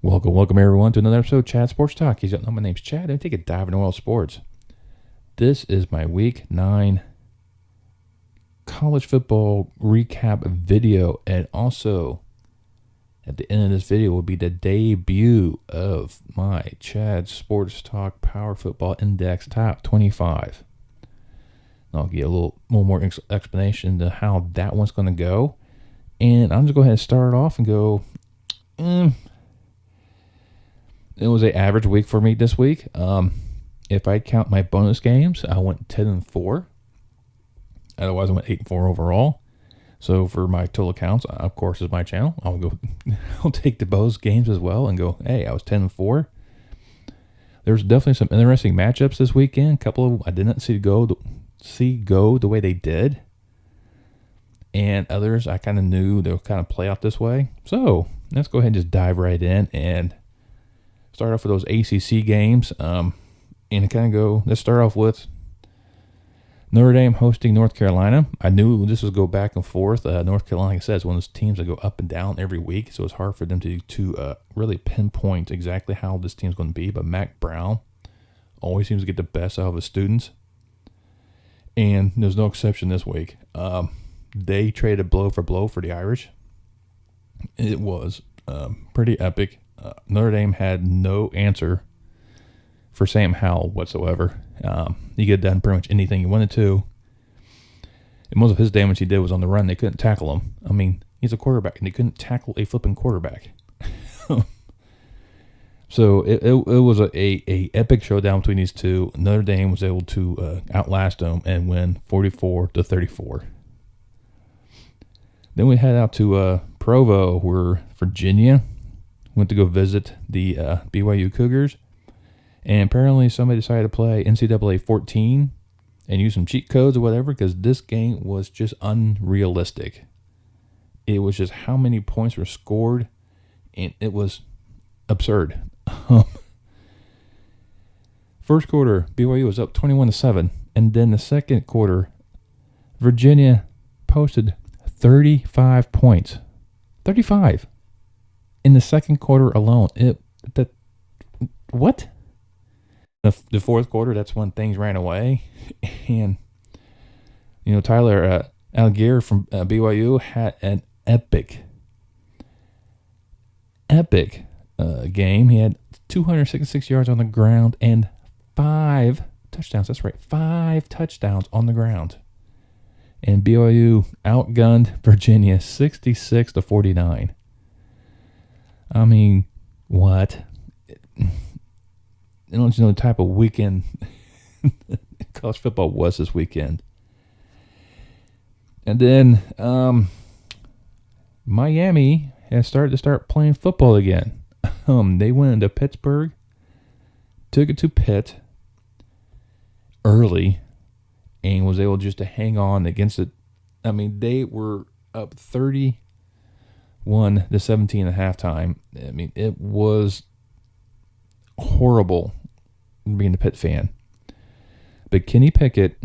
Welcome everyone to another episode of Chad Sports Talk. My name's Chad. I take a dive into world sports. This is my Week 9 college football recap video, and also at the end of this video will be the debut of my Chad Sports Talk Power Football Index Top 25. I'll give you a little more explanation to how that one's going to go, and I'm just going to go ahead and start off and go. It was an average week for me this week. If I count my bonus games, I went 10-4. Otherwise, I went 8-4 overall. So for my total counts, of course, is my channel. I'll take the bonus games as well and go, hey, I was 10-4. There's definitely some interesting matchups this weekend. A couple of I did not see go the way they did, and others I kind of knew they'll kind of play out this way. So let's go ahead and just dive right in and start off with those ACC games, and kind of go. Let's start off with Notre Dame hosting North Carolina. I knew this would go back and forth. North Carolina, like I said, is one of those teams that go up and down every week, so it's hard for them to really pinpoint exactly how this team's going to be. But Mac Brown always seems to get the best out of his students, and there's no exception this week. They traded blow for blow for the Irish. It was pretty epic. Notre Dame had no answer for Sam Howell whatsoever. He could have done pretty much anything he wanted to. And most of his damage he did was on the run. They couldn't tackle him. I mean, he's a quarterback, and they couldn't tackle a flipping quarterback. So it was a epic showdown between these two. Notre Dame was able to outlast them and win 44-34. Then we head out to Provo, where Virginia went to go visit the BYU Cougars, and apparently somebody decided to play NCAA 14 and use some cheat codes or whatever, because this game was just unrealistic. It was just how many points were scored, and it was absurd. First quarter, BYU was up 21-7, and then the second quarter, Virginia posted 35 points. 35. In the second quarter alone. What? The fourth quarter, that's when things ran away. And, Tyler Algier from BYU had an epic game. He had 266 yards on the ground and 5 touchdowns. That's right, 5 touchdowns on the ground. And BYU outgunned Virginia 66-49. I mean, what? I don't know the type of weekend college football was this weekend. And then Miami has started to start playing football again. They went into Pittsburgh, took it to Pitt early, and was able just to hang on against it. I mean, they were up 31-17 at halftime. I mean, it was horrible being a Pitt fan. But Kenny Pickett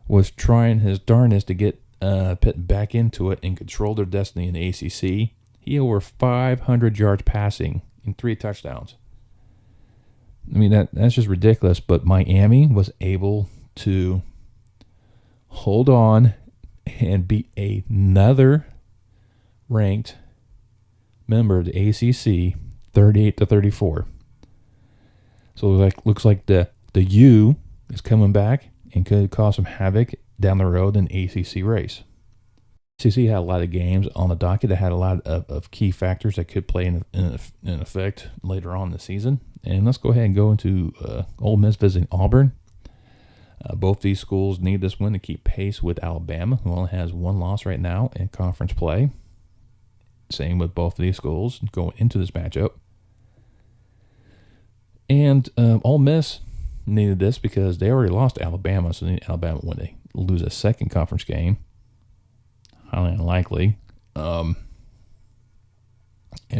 was trying his darndest to get Pitt back into it and control their destiny in the ACC. He had over 500 yards passing and 3 touchdowns. I mean, that's just ridiculous. But Miami was able to hold on and beat another ranked member of the ACC 38-34. So looks like the U is coming back and could cause some havoc down the road in the ACC race. ACC had a lot of games on the docket that had a lot of key factors that could play in effect later on in the season. And let's go ahead and go into Ole Miss visiting Auburn. Both these schools need this win to keep pace with Alabama, who only has 1 loss right now in conference play. Same with both of these schools going into this matchup. And Ole Miss needed this because they already lost to Alabama, so they need Alabama when they lose a second conference game. Highly unlikely. And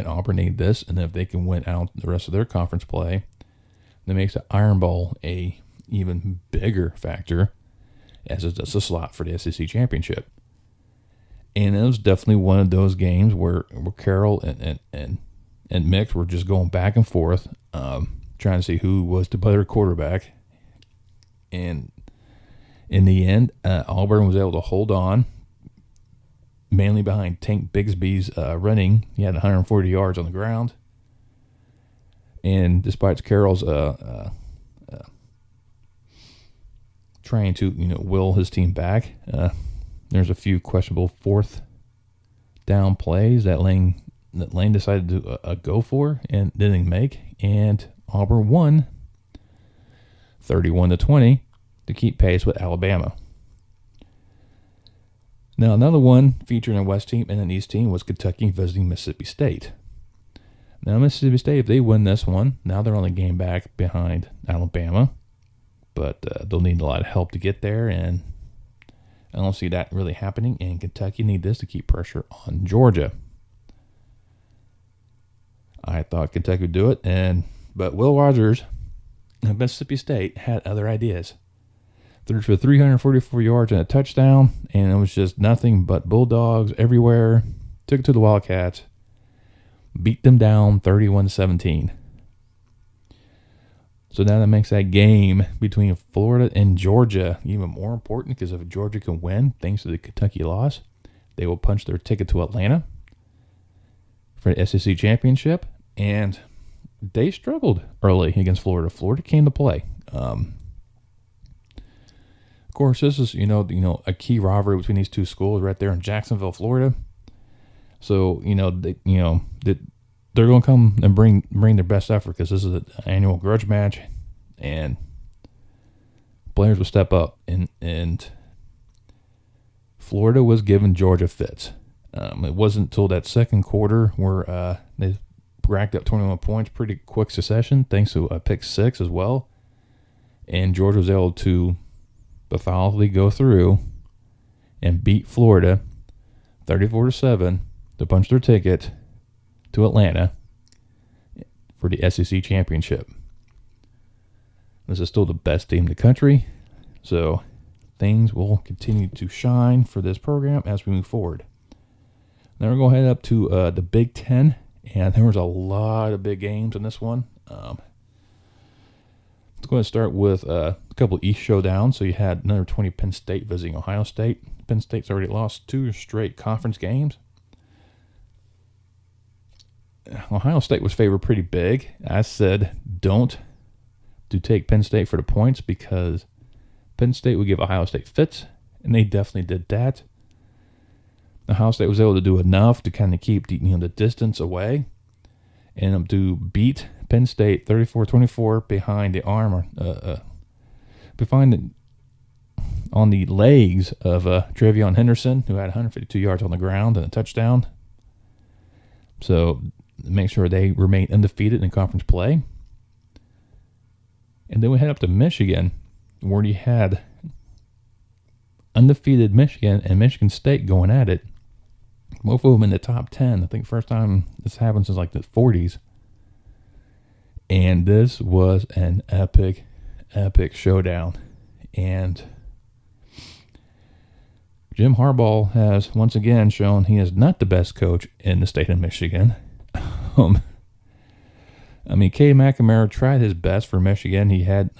Auburn needed this, and if they can win out the rest of their conference play, that makes the Iron Bowl a even bigger factor, as it does a slot for the SEC championship. And it was definitely one of those games where Carroll and and Mix were just going back and forth, trying to see who was the better quarterback. And in the end, Auburn was able to hold on, mainly behind Tank Bigsby's running. He had 140 yards on the ground. And despite Carroll's trying to, will his team back, there's a few questionable fourth down plays that Lane decided to go for and didn't make. And Auburn won 31-20 to keep pace with Alabama. Now, another one featuring a West team and an East team was Kentucky visiting Mississippi State. Now, Mississippi State, if they win this one, now they're on the game back behind Alabama. But they'll need a lot of help to get there, and I don't see that really happening. And Kentucky need this to keep pressure on Georgia. I thought Kentucky would do it, but Will Rogers of Mississippi State had other ideas. Threw for 344 yards and a touchdown, and it was just nothing but Bulldogs everywhere. Took it to the Wildcats, beat them down 31-17. So now that makes that game between Florida and Georgia even more important, because if Georgia can win, thanks to the Kentucky loss, they will punch their ticket to Atlanta for the SEC championship. And they struggled early against Florida. Florida came to play. Of course, this is a key rivalry between these two schools right there in Jacksonville, Florida. So they're going to come and bring their best effort, because this is an annual grudge match, and players will step up. And Florida was giving Georgia fits. It wasn't until that second quarter where they racked up 21 points, pretty quick succession, thanks to a pick six as well. And Georgia was able to methodically go through and beat Florida 34-7 to punch their ticket to Atlanta for the SEC championship. This is still the best team in the country, so things will continue to shine for this program as we move forward. Now we're going to head up to the Big Ten, and there was a lot of big games in this one. Let's go ahead and start with a couple of East showdowns. So you had Notre 20 Penn State visiting Ohio State. Penn State's already lost 2 straight conference games. Ohio State was favored pretty big. I said don't take Penn State for the points, because Penn State would give Ohio State fits, and they definitely did that. Ohio State was able to do enough to kind of keep the distance away, and to beat Penn State 34-24 behind the arm, on the legs of Travion Henderson, who had 152 yards on the ground and a touchdown. So make sure they remain undefeated in conference play. And then we head up to Michigan, where you had undefeated Michigan and Michigan State going at it. Both of them in the top 10. I think first time this happened since like the 40s. And this was an epic showdown. And Jim Harbaugh has once again shown he is not the best coach in the state of Michigan. Cade McNamara tried his best for Michigan. He had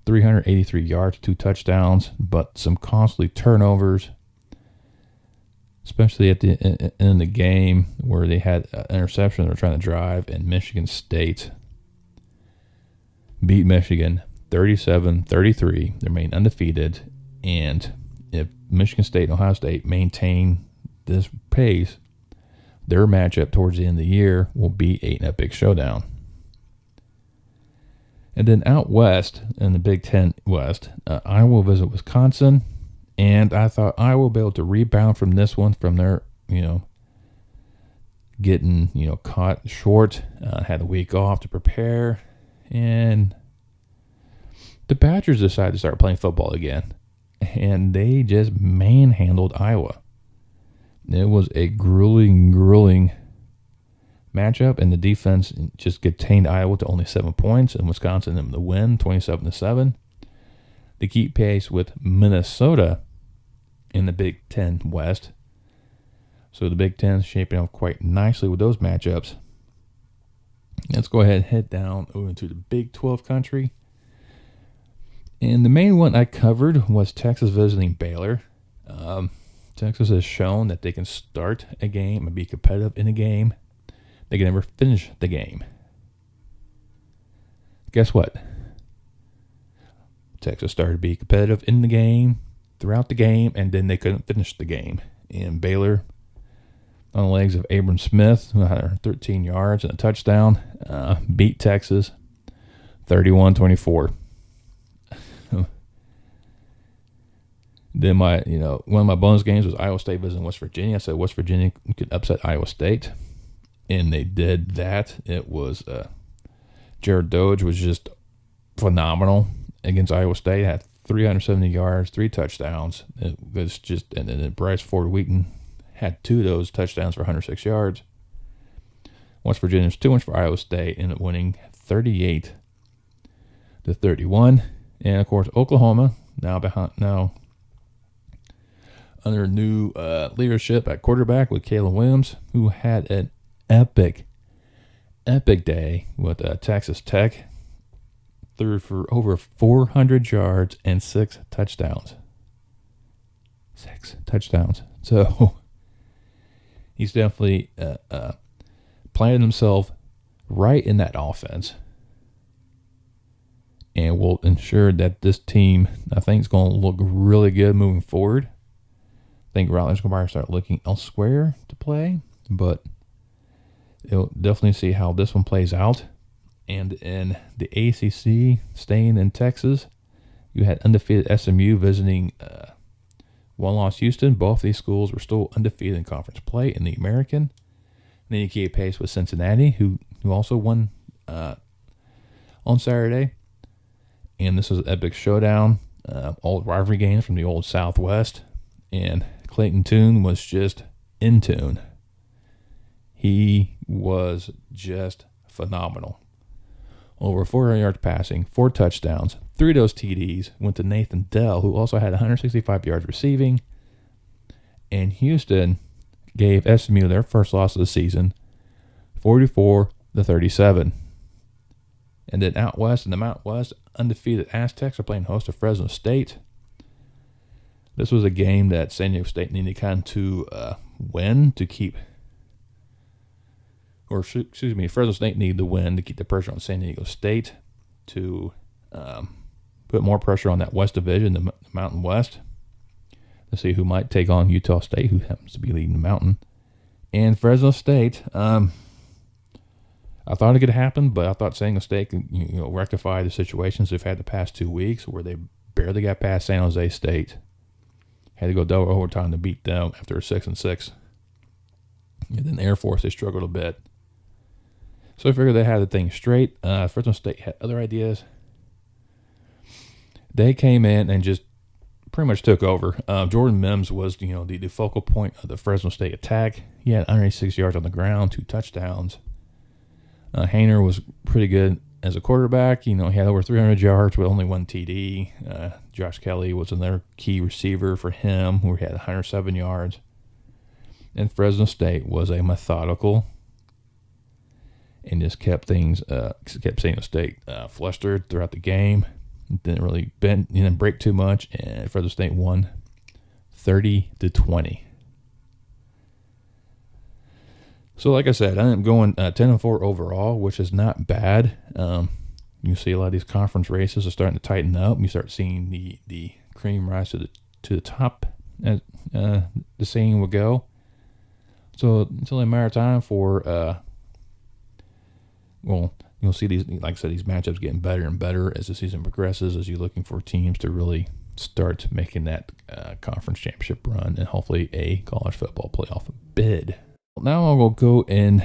383 yards, 2 touchdowns, but some costly turnovers, especially at the end of the game where they had an interception they were trying to drive, and Michigan State beat Michigan 37-33. They remain undefeated, and if Michigan State and Ohio State maintain this pace, their matchup towards the end of the year will be an epic showdown. And then out west in the Big Ten West, Iowa will visit Wisconsin, and I thought Iowa will be able to rebound from this one, from their, getting, caught short, had a week off to prepare, and the Badgers decided to start playing football again, and they just manhandled Iowa. It was a grueling matchup, and the defense just contained Iowa to only 7 points, and Wisconsin them to win 27-7 to keep pace with Minnesota in the Big Ten West. So the Big Ten is shaping up quite nicely with those matchups. Let's go ahead and head down over into the Big 12 country. And the main one I covered was Texas visiting Baylor. Texas has shown that they can start a game and be competitive in a game. They can never finish the game. Guess what? Texas started to be competitive in the game, throughout the game, and then they couldn't finish the game. And Baylor, on the legs of Abram Smith, who had 13 yards and a touchdown, beat Texas 31-24. Then one of my bonus games was Iowa State visiting West Virginia. I said West Virginia could upset Iowa State, and they did that. It was Jared Doge was just phenomenal against Iowa State. Had 370 yards, 3 touchdowns. It was just, and then Bryce Ford Wheaton had 2 of those touchdowns for 106 yards. West Virginia was too much for Iowa State, ended up winning 38-31. And of course, Oklahoma now under new leadership at quarterback with Caleb Williams, who had an epic day with Texas Tech. Threw for over 400 yards and 6 touchdowns. 6 touchdowns. So he's definitely planted himself right in that offense, and will ensure that this team, I think, is going to look really good moving forward. I think Rattler's going to start looking elsewhere to play, but you'll definitely see how this one plays out. And in the ACC, staying in Texas, you had undefeated SMU visiting one-loss Houston. Both these schools were still undefeated in conference play in the American. And then you keep pace with Cincinnati, who also won on Saturday. And this was an epic showdown, old rivalry games from the old Southwest. And Clayton Tune was just in tune. He was just phenomenal. Over 400 yards passing, 4 touchdowns, 3 of those TDs went to Nathan Dell, who also had 165 yards receiving. And Houston gave SMU their first loss of the season, 44-37. And then out west, in the Mountain West, undefeated Aztecs are playing host to Fresno State. This was a game that San Diego State needed to win to keep, Fresno State needed to win to keep the pressure on San Diego State to put more pressure on that West Division, the Mountain West, to see who might take on Utah State, who happens to be leading the Mountain. And Fresno State, I thought it could happen, but I thought San Diego State could rectify the situations they've had the past 2 weeks where they barely got past San Jose State. Had to go double overtime to beat them after a 6-6. And then Air Force, they struggled a bit. So I figured they had the thing straight. Fresno State had other ideas. They came in and just pretty much took over. Jordan Mims was, the focal point of the Fresno State attack. He had 186 yards on the ground, 2 touchdowns. Hainer was pretty good as a quarterback. He had over 300 yards with only 1 TD. Josh Kelly was another key receiver for him, who had 107 yards. And Fresno State was a methodical and just kept San Diego State flustered throughout the game. Didn't really break too much, and Fresno State won 30-20. So, like I said, I am going 10-4 overall, which is not bad. You see a lot of these conference races are starting to tighten up. You start seeing the cream rise to the top as the saying will go. So it's only a matter of time for you'll see these, like I said, these matchups getting better and better as the season progresses, as you're looking for teams to really start making that conference championship run and hopefully a college football playoff bid. Now I'll go in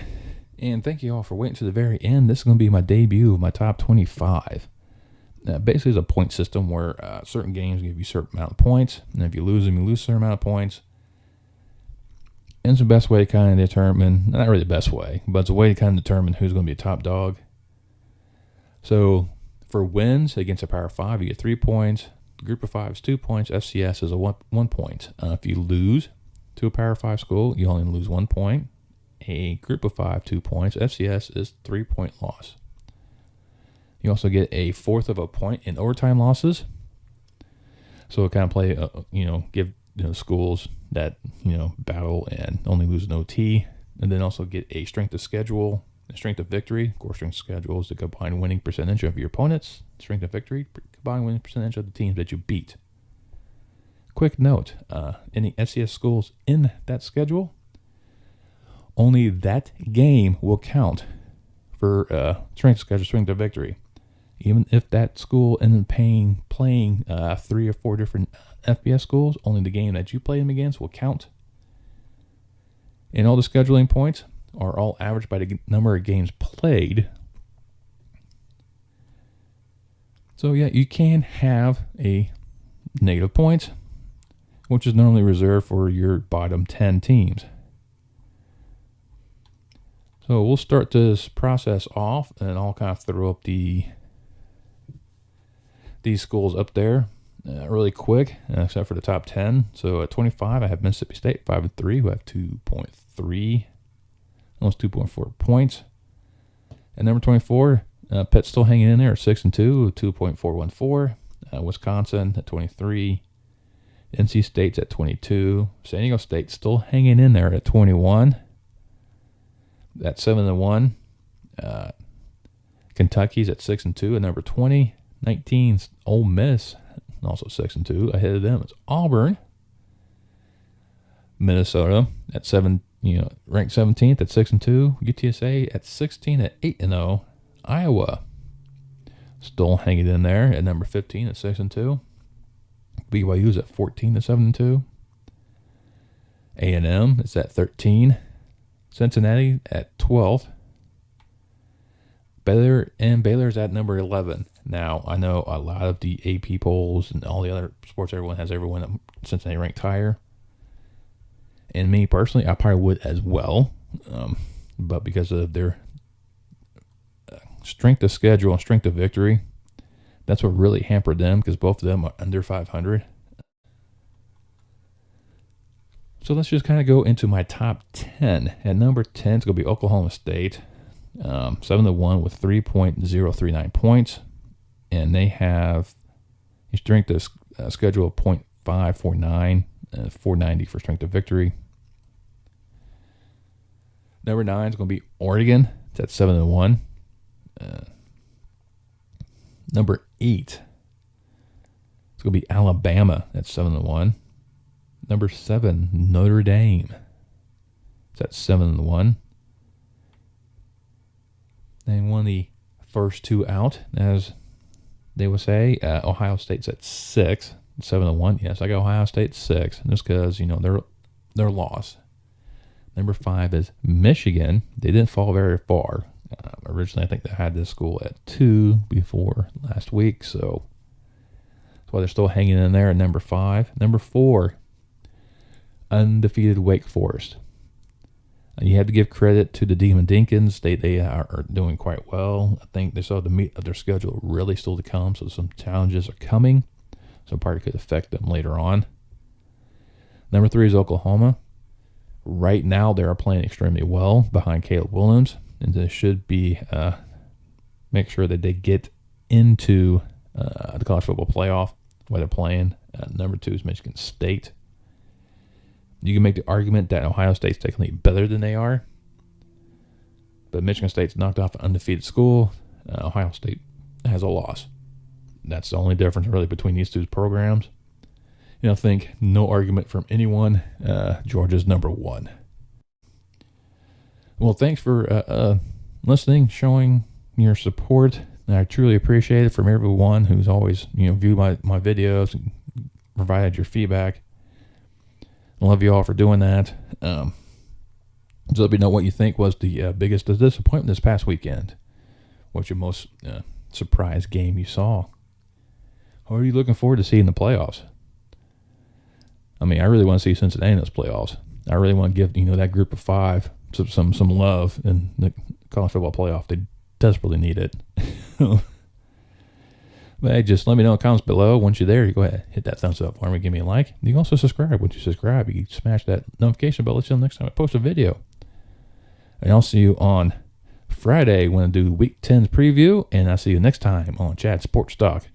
and thank you all for waiting to the very end. This is going to be my debut of my top 25. Basically, it's a point system where certain games give you a certain amount of points, and if you lose them, you lose a certain amount of points. And it's the best way to kind of determine, not really the best way, but it's a way to kind of determine who's going to be a top dog. So for wins against a Power 5, you get 3 points. The Group of 5 is 2 points. FCS is a 1 point. If you lose to a Power 5 school, you only lose 1 point. a group of 5, 2 points. FCS is 3-point loss. You also get a fourth of a point in overtime losses. So it kind of play, give schools that battle and only lose an OT, and then also get a strength of schedule, a strength of victory. Of course, strength of schedule is the combined winning percentage of your opponents. Strength of victory, combined winning percentage of the teams that you beat. Quick note: any FCS schools in that schedule, only that game will count for strength of schedule, strength of victory. Even if that school ended up playing 3 or 4 different FBS schools, only the game that you played them against will count. And all the scheduling points are all averaged by the number of games played. So yeah, you can have a negative points, which is normally reserved for your bottom 10 teams. So we'll start this process off, and I'll kind of throw up these schools up there really quick, except for the top 10. So at 25, I have Mississippi State, 5-3, who have 2.3, almost 2.4 points. At number 24, Pitt's still hanging in there at 6-2, 2.414. Wisconsin at 23. NC State's at 22. San Diego State's still hanging in there at 21. At 7-1. Kentucky's at 6-2 at number 20. 19's Ole Miss, also 6-2. Ahead of them is Auburn. Minnesota at ranked 17th at 6-2. UTSA at 16 at 8-0. Iowa still hanging in there at number 15 at 6-2. BYU's at 14 at 7-2. A&M is at 13. Cincinnati at 12th. Baylor's at number 11. Now, I know a lot of the AP polls and all the other sports, everyone has everyone at Cincinnati ranked higher. And me personally, I probably would as well. But because of their strength of schedule and strength of victory, that's what really hampered them, because both of them are under 500. So let's just kind of go into my top 10. At number 10, it's going to be Oklahoma State. 7-1 with 3.039 points. And they have a strength of schedule of 0.549, 490 for strength of victory. Number 9 is going to be Oregon. It's at 7-1. Number 8, it's going to be Alabama at 7-1. Number 7, Notre Dame. It's at 7-1. And one of the first two out, as they would say, Ohio State's at 6, 7-1. Yes, I got Ohio State 6, just because their loss. Number 5 is Michigan. They didn't fall very far. Originally, I think they had this school at 2 before last week, so that's why they're still hanging in there at number 5. Number 4, undefeated Wake Forest. You have to give credit to the Demon Dinkins. They are doing quite well. I think they still have the meat of their schedule really still to come, so some challenges are coming. So probably could affect them later on. Number 3 is Oklahoma. Right now, they are playing extremely well behind Caleb Williams, and they should be make sure that they get into the college football playoff where they're playing. Number 2 is Michigan State. You can make the argument that Ohio State's technically better than they are, but Michigan State's knocked off an undefeated school. Ohio State has a loss. That's the only difference really between these two programs. I think no argument from anyone. Georgia's number 1. Well, thanks for listening, showing your support. I truly appreciate it from everyone who's always viewed my videos and provided your feedback. I love you all for doing that. So let me know what you think was the biggest disappointment this past weekend. What's your most surprise game you saw? Or are you looking forward to seeing the playoffs? I mean, I really want to see Cincinnati in those playoffs. I really want to give that group of 5 some love in the college football playoff. They desperately need it. But hey, just let me know in the comments below. Once you're there, you go ahead, hit that thumbs up for me, give me a like. You can also subscribe. Once you subscribe, you can smash that notification bell. Let you know next time I post a video. And I'll see you on Friday when I do Week 10's preview. And I'll see you next time on Chad Sports Talk.